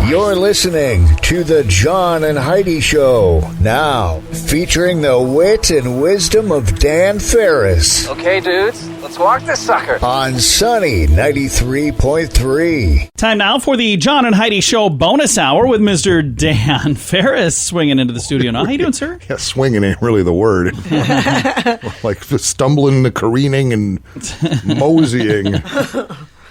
You're listening to the John and Heidi Show, now featuring the wit and wisdom of Dan Farris. Okay, dudes, let's walk this sucker. On Sunny 93.3. Time now for the John and Heidi Show bonus hour with Mr. Dan Farris swinging into the studio now. How you doing, sir? Yeah, swinging ain't really the word. Like stumbling, careening, and moseying.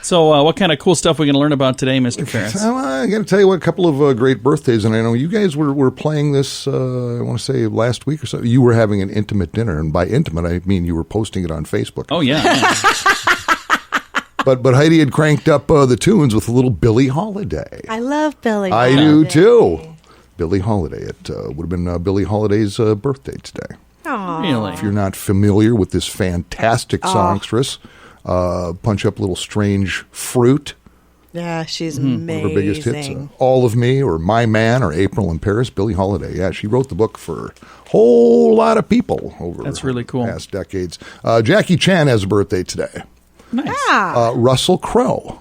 So what kind of cool stuff are we going to learn about today, Mr. Farris? I'm going to tell you a couple of great birthdays, and I know you guys were playing this, I want to say last week or so. You were having an intimate dinner, and by intimate, I mean you were posting it on Facebook. Oh, yeah. But Heidi had cranked up the tunes with a little Billie Holiday. I love Billie I Holiday. do, too. Billie Holiday. It would have been Billie Holiday's birthday today. Aww. Really? If you're not familiar with this fantastic songstress, punch up Little Strange Fruit. Yeah, she's amazing. One of her biggest hits, All of Me, or My Man, or April in Paris. Billie Holiday. Yeah, she wrote the book for a whole lot of people over That's really cool. the past decades. Jackie Chan has a birthday today. Nice. Ah, Russell Crowe,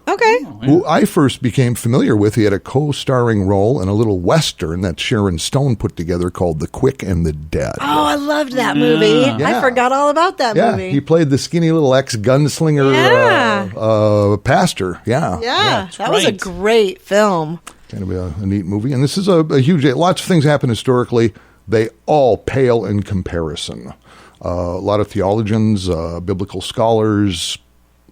okay. who I first became familiar with. He had a co-starring role in a little Western that Sharon Stone put together called The Quick and the Dead. Oh, I loved that movie. Yeah. I forgot all about that Yeah, movie. he played the skinny little ex-gunslinger pastor. Yeah. Yeah, that's that was a right. great film. Kind of a neat movie. And this is a huge, lots of things happen historically. They all pale in comparison. A lot of theologians, biblical scholars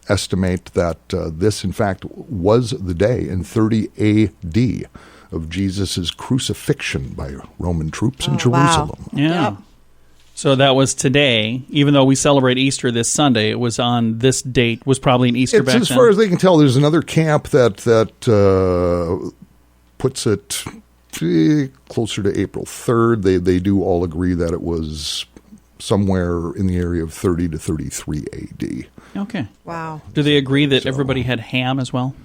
estimate that this, in fact, was the day in 30 A.D. of Jesus' crucifixion by Roman troops in Jerusalem. Yeah. Yep. So that was today. Even though we celebrate Easter this Sunday, it was on this date. Was probably an Easter It's back as then. far as they can tell. There's another camp that puts it closer to April 3rd. They do all agree that it was somewhere in the area of 30 to 33 A.D. Okay. Wow. Do they agree that everybody had ham as well?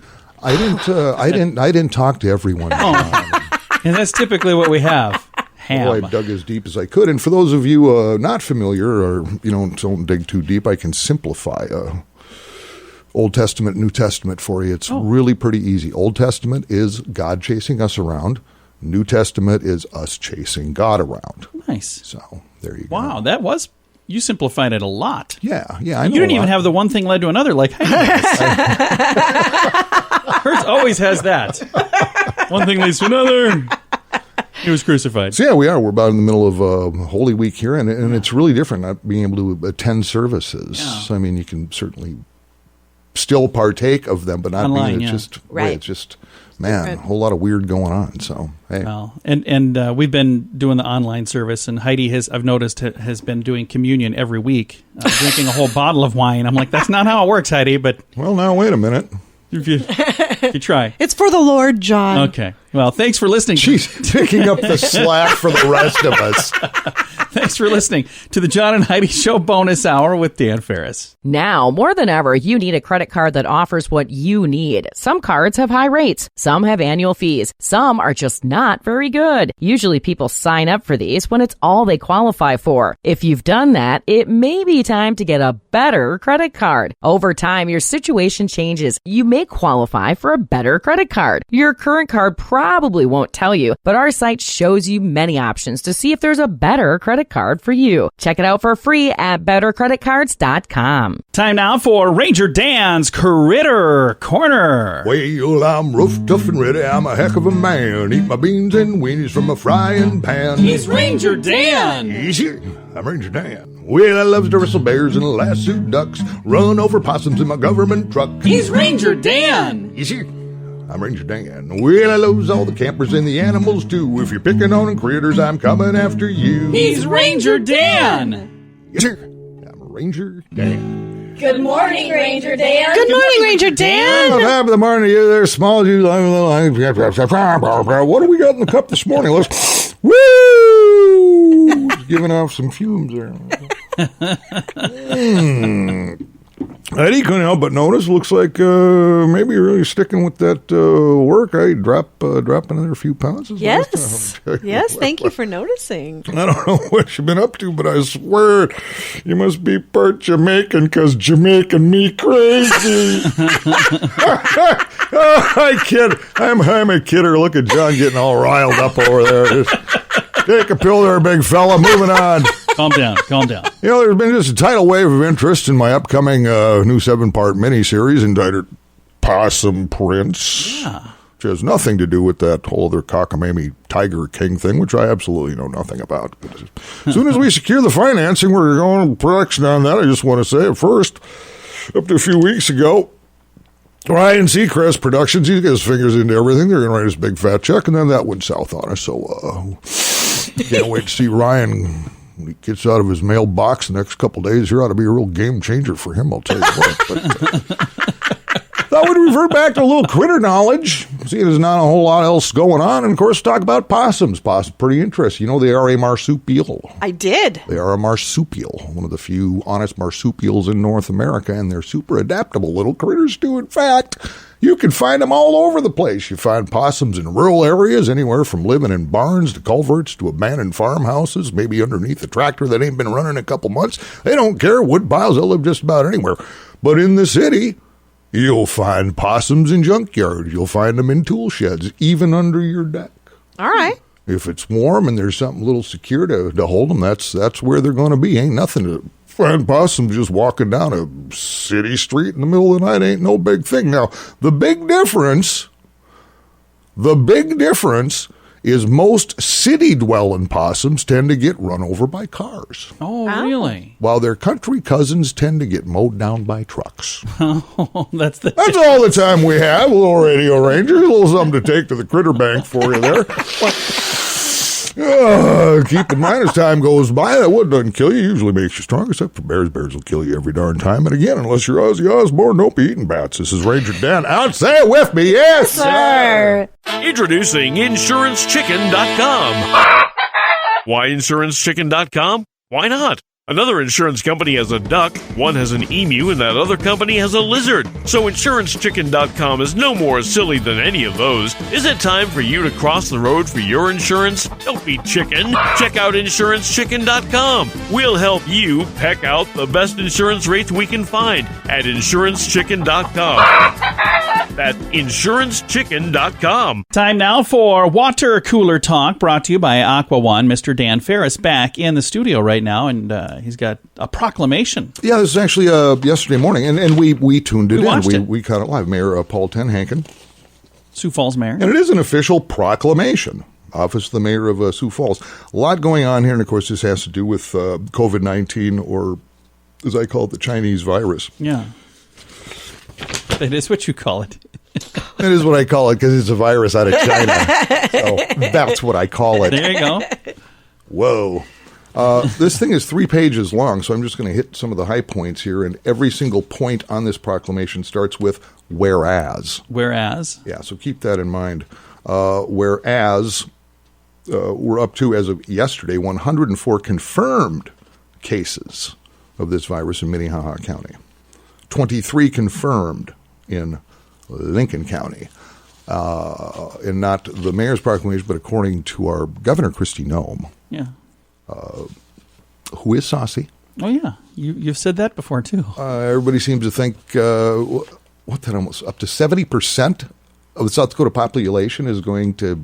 I didn't talk to everyone. And that's typically what we have. Ham. I dug as deep as I could. And for those of you not familiar or don't dig too deep, I can simplify Old Testament, New Testament for you. It's really pretty easy. Old Testament is God chasing us around. New Testament is us chasing God around. Nice. So there you go. Wow, you simplified it a lot. Yeah, I know. You didn't even have the one thing led to another like Heidi. Hers always has that. One thing leads to another. He was crucified. So yeah, we are. We're about in the middle of Holy Week here, and it's really different not being able to attend services. Yeah. So, I mean, you can certainly still partake of them, but not Online, being yeah. it's just man, a whole lot of weird going on. So hey, Well, and we've been doing the online service, and Heidi I've noticed has been doing communion every week, drinking a whole bottle of wine. I'm like, that's not how it works, Heidi. But well, now wait a minute. if you try, It's for the Lord, John. okay. Well, thanks for listening. She's picking up the slack for the rest of us. Thanks for listening to the John and Heidi Show bonus hour with Dan Farris. Now, more than ever, you need a credit card that offers what you need. Some cards have high rates. Some have annual fees. Some are just not very good. Usually people sign up for these when it's all they qualify for. If you've done that, it may be time to get a better credit card. Over time, your situation changes. You may qualify for a better credit card. Your current card probably won't tell you, but our site shows you many options to see if there's a better credit card for you. Check it out for free at bettercreditcards.com. Time now for Ranger Dan's Critter Corner. Well, I'm rough, tough, and ready. I'm a heck of a man. Eat my beans and weenies from a frying pan. He's Ranger Dan. Easy. I'm Ranger Dan. Well, I love to wrestle bears and lasso ducks, run over possums in my government truck. He's Ranger Dan. Easy. I'm Ranger Dan. Well, I loves all the campers and the animals too. If you're picking on critters, I'm coming after you. He's Ranger Dan. Yes, sir. I'm Ranger Dan. Good morning, Ranger Dan. Good morning, Ranger Dan. Top of the morning, you there, small you. What do we got in the cup this morning? Let's woo! Giving off some fumes there. Eddie couldn't help but notice. Looks like maybe you're really sticking with that work. I drop another few pounds. Yes. Yes, thank you for noticing. I don't know what you've been up to, but I swear you must be part Jamaican because Jamaican me crazy. I kid. I'm a kidder. Look at John getting all riled up over there. Just take a pill there, big fella. Moving on. Calm down. You know, there's been just a tidal wave of interest in my upcoming new 7-part miniseries entitled Possum Prince. Yeah. Which has nothing to do with that whole other cockamamie Tiger King thing, which I absolutely know nothing about. As soon as we secure the financing, we're going to production on that. I just want to say at first, up to a few weeks ago, Ryan Seacrest Productions, he got his fingers into everything. They're going to write us a big fat check, and then that went south on us. So can't wait to see Ryan. When he gets out of his mailbox the next couple of days, here ought to be a real game changer for him, I'll tell you what. Thought we'd revert back to a little critter knowledge. See, there's not a whole lot else going on. And, of course, talk about possums. Possums, pretty interesting. You know, they are a marsupial. I did. They are a marsupial, one of the few honest marsupials in North America, and they're super adaptable little critters, too. In fact, you can find them all over the place. You find possums in rural areas, anywhere from living in barns to culverts to abandoned farmhouses, maybe underneath a tractor that ain't been running a couple months. They don't care. Wood piles, they'll live just about anywhere. But in the city, you'll find possums in junkyards. You'll find them in tool sheds, even under your deck. All right. If it's warm and there's something a little secure to hold them, that's where they're going to be. Ain't nothing to find possums just walking down a city street in the middle of the night. Ain't no big thing. Now, the big difference is most city-dwelling possums tend to get run over by cars, Oh, really? while their country cousins tend to get mowed down by trucks. Oh, that's all the time we have. A little Radio Ranger, a little something to take to the critter bank for you there. Keep in mind, as time goes by, that wood doesn't kill you. Usually makes you strong, except for bears. Bears will kill you every darn time. And again, unless you're Ozzy Osbourne, don't be eating bats. This is Ranger Dan. Out, say it with me, yes, Sir. Introducing InsuranceChicken.com. Why InsuranceChicken.com? Why not? Another insurance company has a duck, one has an emu, and that other company has a lizard. So InsuranceChicken.com is no more silly than any of those. Is it time for you to cross the road for your insurance? Don't be chicken. Check out InsuranceChicken.com. We'll help you peck out the best insurance rates we can find at InsuranceChicken.com. That's InsuranceChicken.com. Time now for Water Cooler Talk, brought to you by Aqua One. Mr. Dan Farris back in the studio right now, and he's got a proclamation. Yeah, this is actually yesterday morning, and we tuned it watched in. it. We caught it live. Mayor Paul Tenhanken. Sioux Falls Mayor. And it is an official proclamation. Office of the Mayor of Sioux Falls. A lot going on here, and of course this has to do with COVID-19, or as I call it, the Chinese virus. Yeah. That is what you call it. That is what I call it, because it's a virus out of China. So that's what I call it. There you go. Whoa. This thing is 3 pages long, so I'm just going to hit some of the high points here, and every single point on this proclamation starts with whereas. Whereas. Yeah, so keep that in mind. Whereas we're up to, as of yesterday, 104 confirmed cases of this virus in Minnehaha County. 23 confirmed in Lincoln County. And not the mayor's proclamation, but according to our Governor, Kristi Noem. Yeah. Who is saucy. Oh, yeah. You've said that before, too. Everybody seems to think, almost up to 70% of the South Dakota population is going to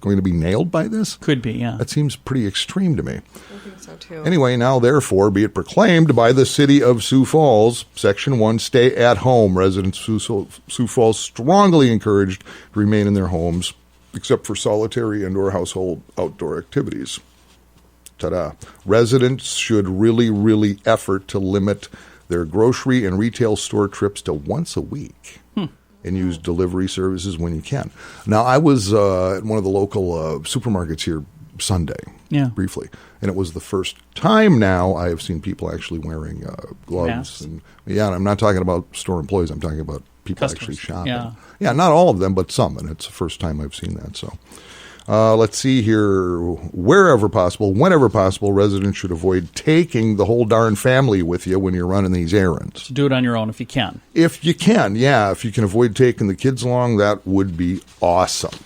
be nailed by this? Could be, yeah. That seems pretty extreme to me. I think so, too. Anyway, now, therefore, be it proclaimed by the city of Sioux Falls, Section 1, stay at home. Residents of Sioux Falls strongly encouraged to remain in their homes, except for solitary and/or household outdoor activities. Ta-da. Residents should really, really effort to limit their grocery and retail store trips to once a week. And use delivery services when you can. Now, I was at one of the local supermarkets here Sunday, briefly, and it was the first time now I have seen people actually wearing gloves. Masks. And I'm not talking about store employees. I'm talking about people Customers. actually shopping. Yeah, not all of them, but some, and it's the first time I've seen that. So Let's see here. Wherever possible, whenever possible, residents should avoid taking the whole darn family with you when you're running these errands. So do it on your own if you can. If you can, yeah. If you can avoid taking the kids along, that would be awesome.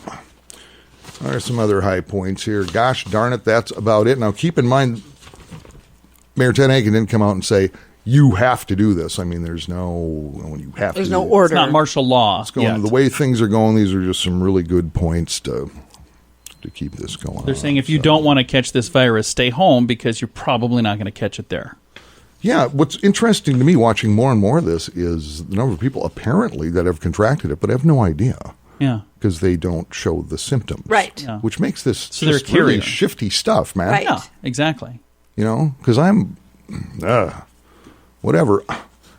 There are some other high points here. Gosh darn it, that's about it. Now, keep in mind, Mayor Ted Hagen didn't come out and say, you have to do this. I mean, there's no order. It's not martial law. It's going, the way things are going, these are just some really good points to keep this going on. They're saying if you don't want to catch this virus, stay home because you're probably not going to catch it there. Yeah, what's interesting to me watching more and more of this is the number of people apparently that have contracted it, but have no idea. Yeah. Because they don't show the symptoms. Right. Yeah. Which makes this So just they're really carrier. shifty stuff, man. Right. Yeah, exactly. You know, because I'm, whatever.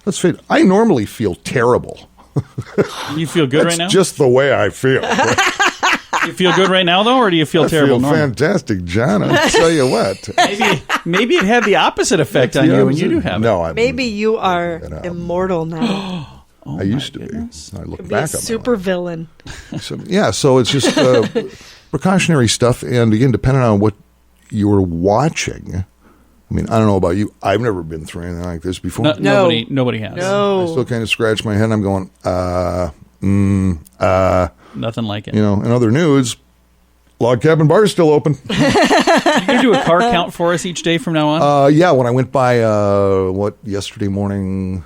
Let's face it, I normally feel terrible. You feel good That's right now? just the way I feel. You feel good right now, though, or do you feel terrible? I feel fantastic, John. I'll tell you what. Maybe it had the opposite effect on you, and you do have it. No, Maybe you are immortal now. Oh, I used to goodness. be. I look Be a back on super villain. So, yeah, so it's just precautionary stuff. And again, depending on what you're watching, I mean, I don't know about you. I've never been through anything like this before. Nobody has. I still kind of scratch my head and I'm going, Nothing like it. You know, in other news, Log Cabin Bar is still open. Are you going to do a car count for us each day from now on? Yeah, when I went by, yesterday morning,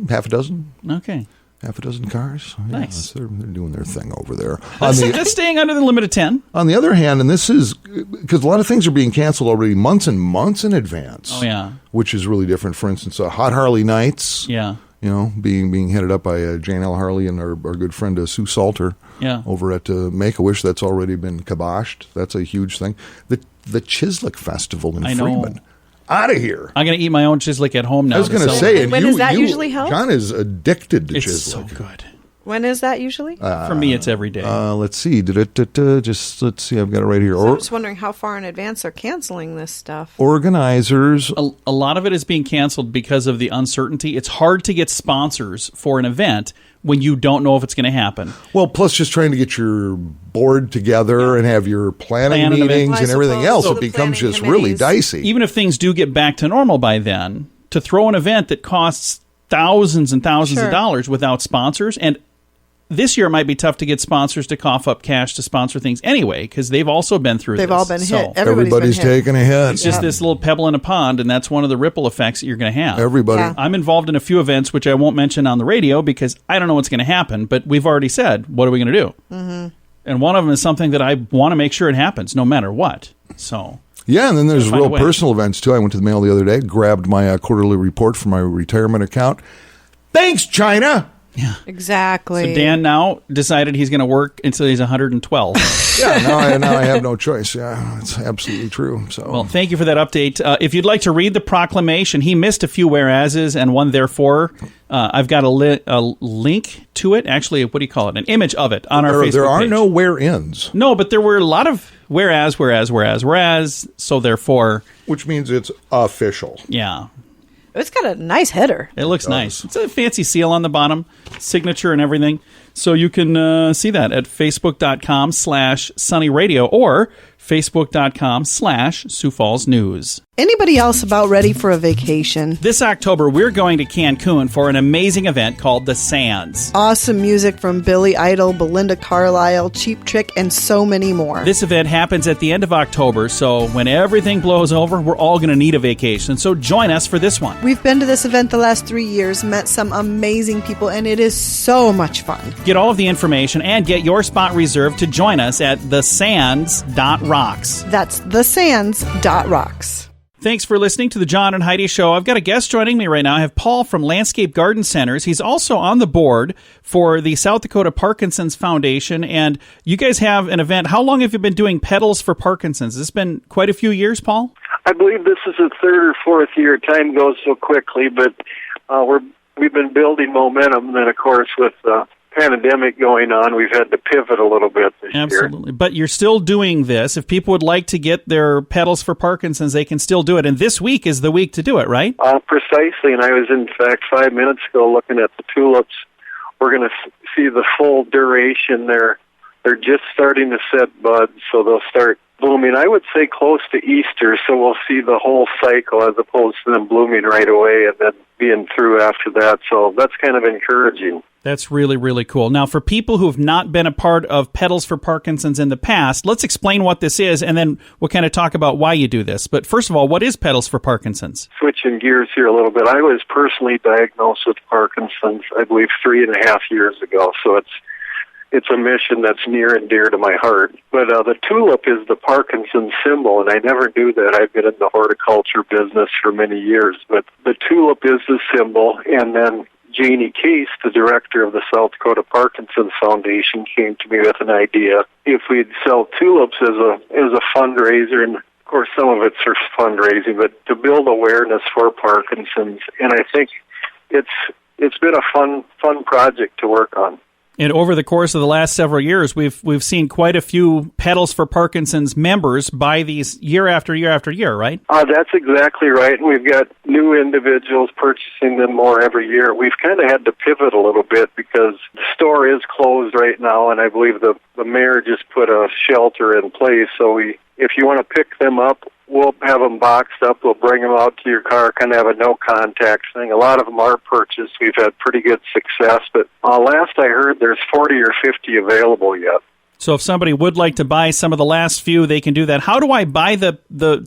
half a dozen. Okay. Half a dozen cars. Yeah, Nice. They're doing their thing over there. That's staying under the limit of 10. On the other hand, and this is because a lot of things are being canceled already months and months in advance. Oh, yeah. Which is really different. For instance, Hot Harley Nights. Yeah. You know, being headed up by Jane L. Harley and our good friend Sue Salter. Yeah. Over at Make-A-Wish. That's already been kiboshed. That's a huge thing. The Chislic Festival in Freeman. Out of here. I'm going to eat my own Chislic at home now. I was going to say, and when is that usually held? John is addicted to It's Chislic. so good. When is that usually? For me, it's every day. Let's see. Just let's see. I've got it right here. So I'm just wondering how far in advance they're canceling this stuff. Organizers. A lot of it is being canceled because of the uncertainty. It's hard to get sponsors for an event when you don't know if it's going to happen. Well, plus just trying to get your board together and have your planning meetings and everything else. It becomes just really dicey. Even if things do get back to normal by then, to throw an event that costs thousands and thousands of dollars without sponsors, and this year it might be tough to get sponsors to cough up cash to sponsor things anyway, because they've also been through this. They've all been hit. Everybody's taking a hit. It's just this little pebble in a pond, and that's one of the ripple effects that you're going to have. Everybody. Yeah. I'm involved in a few events, which I won't mention on the radio because I don't know what's going to happen, but we've already said, what are we going to do? Mm-hmm. And one of them is something that I want to make sure it happens no matter what. So... Yeah, and then there's find a real way. personal events, too. I went to the mail the other day, grabbed my quarterly report for my retirement account. Thanks, China! Yeah. Exactly. So Dan now decided he's going to work until he's 112. Yeah, now I have no choice. Yeah, it's absolutely true. So, Well, thank you for that update. If you'd like to read the proclamation, he missed a few whereases and one therefore. I've got a link to it. Actually, what do you call it? An image of it on our Facebook page. There are no where-ins. No, but there were a lot of whereas, so therefore. Which means it's official. Yeah. It's got a nice header. It looks nice. It's a fancy seal on the bottom, signature and everything. So you can see that at facebook.com/sunnyradio or facebook.com/Sioux Falls News. Anybody else about ready for a vacation? This October, we're going to Cancun for an amazing event called The Sands. Awesome music from Billy Idol, Belinda Carlisle, Cheap Trick, and so many more. This event happens at the end of October, so when everything blows over, we're all going to need a vacation. So join us for this one. We've been to this event the last 3 years, met some amazing people, and it is so much fun. Get all of the information and get your spot reserved to join us at thesands.rocks. That's thesands.rocks. Thanks for listening to the John and Heidi Show. I've got a guest joining me right now. I have Paul from Landscape Garden Centers. He's also on the board for the South Dakota Parkinsons Foundation, and you guys have an event. How long have you been doing Petals for Parkinsons? Has this been quite a few years, Paul? I believe this is the third or fourth year. Time goes so quickly, but we've been building momentum. And then, of course, with the pandemic going on, we've had to pivot a little bit this year. Absolutely. But you're still doing this. If people would like to get their Petals for Parkinsons, they can still do it. And this week is the week to do it, right? Precisely. And I was, in fact, 5 minutes ago looking at the tulips. We're going to see the full duration there they're just starting to set buds, so they'll start blooming, I would say close to Easter, so we'll see the whole cycle as opposed to them blooming right away and then being through after that. So that's kind of encouraging. That's really, really cool. Now, for people who have not been a part of Petals for Parkinson's in the past, let's explain what this is, and then we'll kind of talk about why you do this. But first of all, what is Petals for Parkinson's? Switching gears here a little bit, I was personally diagnosed with Parkinson's, I believe, 3.5 years ago, so it's a mission that's near and dear to my heart. But the tulip is the Parkinson's symbol, and I never knew that. I've been in the horticulture business for many years. But the tulip is the symbol, and then Janie Case, the director of the South Dakota Parkinson's Foundation, came to me with an idea. If we'd sell tulips as a fundraiser, and of course some of it's for fundraising, but to build awareness for Parkinson's. And I think it's been a fun project to work on. And over the course of the last several years, we've seen quite a few Petals for Parkinson's members buy these year after year after year, right? That's exactly right. We've got new individuals purchasing them more every year. We've kind of had to pivot a little bit because the store is closed right now, and I believe the mayor just put a shelter in place. So if you want to pick them up, we'll have them boxed up. We'll bring them out to your car, kind of have a no-contact thing. A lot of them are purchased. We've had pretty good success. But last I heard, there's 40 or 50 available yet. So if somebody would like to buy some of the last few, they can do that. How do I buy the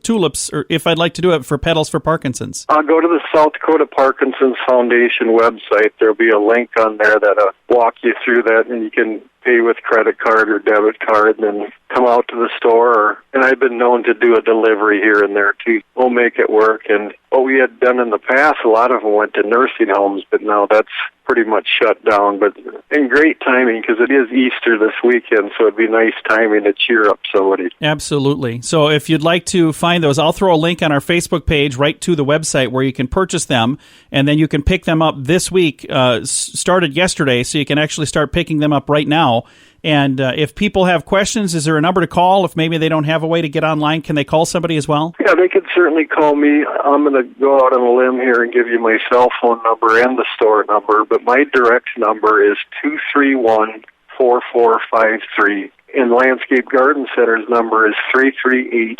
tulips, or if I'd like to do it for Petals for Parkinson's? I'll go to the South Dakota Parkinson's Foundation website. There'll be a link on there that'll walk you through that, and you can pay with credit card or debit card and then come out to the store. And I've been known to do a delivery here and there, too. We'll make it work. And what we had done in the past, a lot of them went to nursing homes, but now that's pretty much shut down. But in great timing, because it is Easter this weekend, so it'd be nice timing to cheer up somebody. Absolutely. So if you'd like to find those, I'll throw a link on our Facebook page right to the website where you can purchase them, and then you can pick them up this week, started yesterday, so you can actually start picking them up right now. And if people have questions, is there a number to call? If maybe they don't have a way to get online, can they call somebody as well? Yeah, they could certainly call me. I'm going to go out on a limb here and give you my cell phone number and the store number, but my direct number is 231-4453, and Landscape Garden Center's number is 338-0706.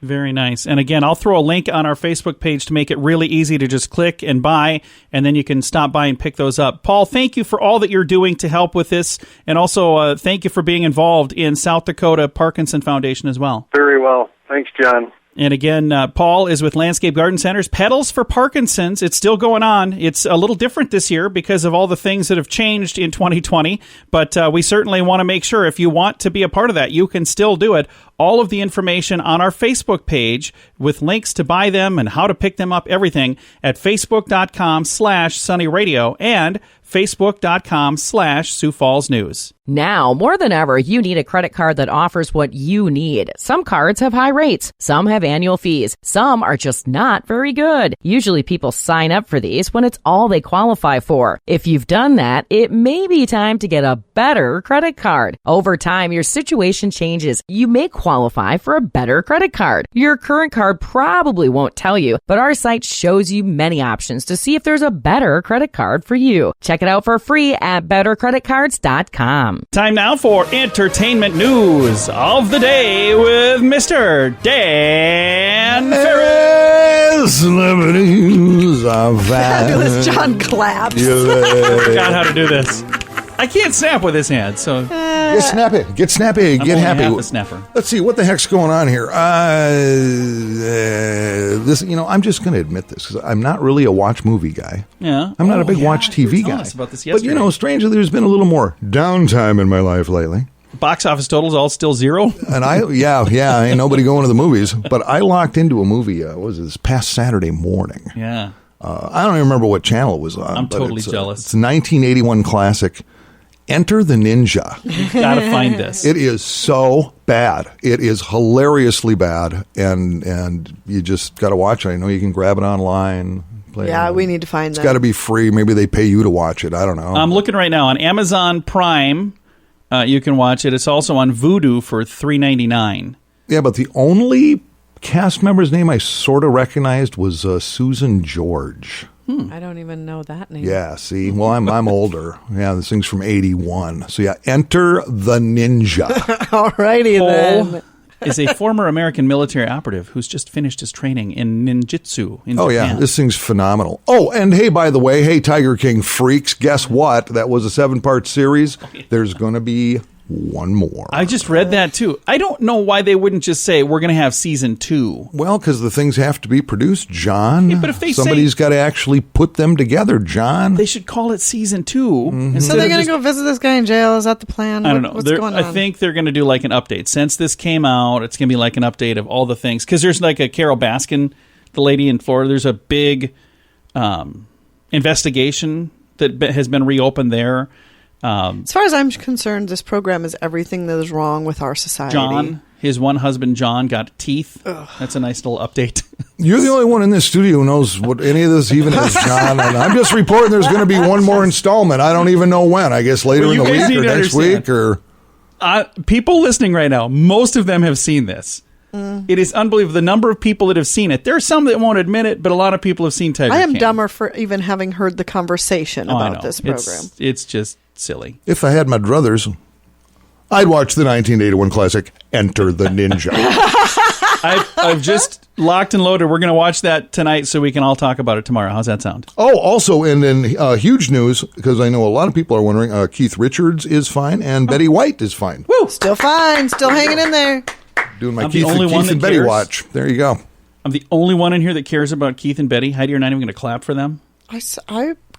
Very nice. And again, I'll throw a link on our Facebook page to make it really easy to just click and buy, and then you can stop by and pick those up. Paul, thank you for all that you're doing to help with this, and also thank you for being involved in South Dakota Parkinson Foundation as well. Very well. Thanks, John. And again, Paul is with Landscape Garden Centers. Petals for Parkinson's, it's still going on. It's a little different this year because of all the things that have changed in 2020, but we certainly want to make sure if you want to be a part of that, you can still do it. All of the information on our Facebook page with links to buy them and how to pick them up, everything at facebook.com/sunnyradio and facebook.com/Sioux Falls News. Now, more than ever, you need a credit card that offers what you need. Some cards have high rates. Some have annual fees. Some are just not very good. Usually people sign up for these when it's all they qualify for. If you've done that, it may be time to get a better credit card. Over time, your situation changes. You may qualify for a better credit card. Your current card probably won't tell you, but our site shows you many options to see if there's a better credit card for you. Check it out for free at bettercreditcards.com. Time now for entertainment news of the day with Mr. Dan Farris. Celebrities are Fabulous. John claps. I forgot how to do this. I can't snap with his hand, so... Get snappy. Get snappy. Get happy. Half a snapper. Let's see. What the heck's going on here? This, I'm just going to admit this because I'm not really a watch movie guy. Yeah. I'm not a big watch TV guy. Us about this yesterday. But, strangely, there's been a little more downtime in my life lately. Box office totals all still zero? And ain't nobody going to the movies. But I locked into a movie, this past Saturday morning. Yeah. I don't even remember what channel it was on. I'm totally jealous. It's a 1981 classic, Enter the Ninja. You've got to find this. It is so bad. It is hilariously bad, and you just got to watch it. I know you can grab it online. We need to find that. It's got to be free. Maybe they pay you to watch it. I don't know. I'm looking right now on Amazon Prime. You can watch it. It's also on Vudu for $3.99. Yeah, but the only cast member's name I sort of recognized was Susan George. I don't even know that name. Yeah, see? Well, I'm older. Yeah, this thing's from 81. So, yeah, Enter the Ninja. Alrighty then. Is a former American military operative who's just finished his training in ninjutsu in Japan. Yeah, this thing's phenomenal. Oh, and hey, by the way, hey, Tiger King freaks, guess what? That was a 7-part series. There's going to be one more. I just read that, too. I don't know why they wouldn't just say, we're going to have season 2. Well, because the things have to be produced, John. Yeah, but if somebody's got to actually put them together, John. They should call it season 2. Mm-hmm. So they're going to go visit this guy in jail? Is that the plan? I don't know. What's going on? I think they're going to do like an update. Since this came out, it's going to be like an update of all the things. Because there's like a Carol Baskin, the lady in Florida. There's a big investigation that has been reopened there. As far as I'm concerned, this program is everything that is wrong with our society. John, his one husband, John, got teeth. Ugh. That's a nice little update. You're the only one in this studio who knows what any of this even is, John. And I'm just reporting there's going to be one more installment. I don't even know when. I guess later in the week or next week. Or people listening right now, most of them have seen this. It is unbelievable the number of people that have seen it. There are some that won't admit it, but a lot of people have seen Tiger King. I am dumber for even having heard the conversation about this program. It's just silly. If I had my druthers, I'd watch the 1981 classic Enter the Ninja. I've just locked and loaded. We're going to watch that tonight so we can all talk about it tomorrow. How's that sound? Oh, also, and in huge news, because I know a lot of people are wondering, Keith Richards is fine and Betty White is fine. Woo! Still fine. Still hanging in there. Doing my Keith and Betty watch. There you go. I'm the only one in here that cares about Keith and Betty. Heidi, you're not even going to clap for them? I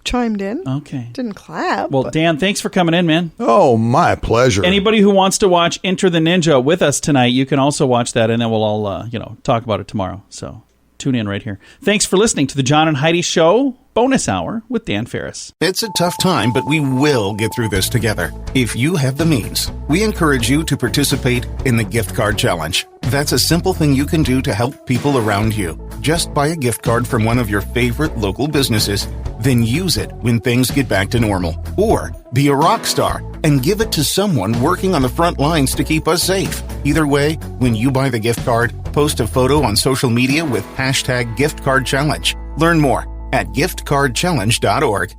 chimed in. Okay. Didn't clap. Well, Dan, thanks for coming in, man. Oh, my pleasure. Anybody who wants to watch Enter the Ninja with us tonight, you can also watch that, and then we'll all, talk about it tomorrow. So tune in right here. Thanks for listening to the John and Heidi Show bonus hour with Dan Farris. It's a tough time, but we will get through this together. If you have the means, we encourage you to participate in the gift card challenge. That's a simple thing you can do to help people around you. Just buy a gift card from one of your favorite local businesses, then use it when things get back to normal. Or be a rock star and give it to someone working on the front lines to keep us safe. Either way, when you buy the gift card, post a photo on social media with #GiftCardChallenge. Learn more at giftcardchallenge.org.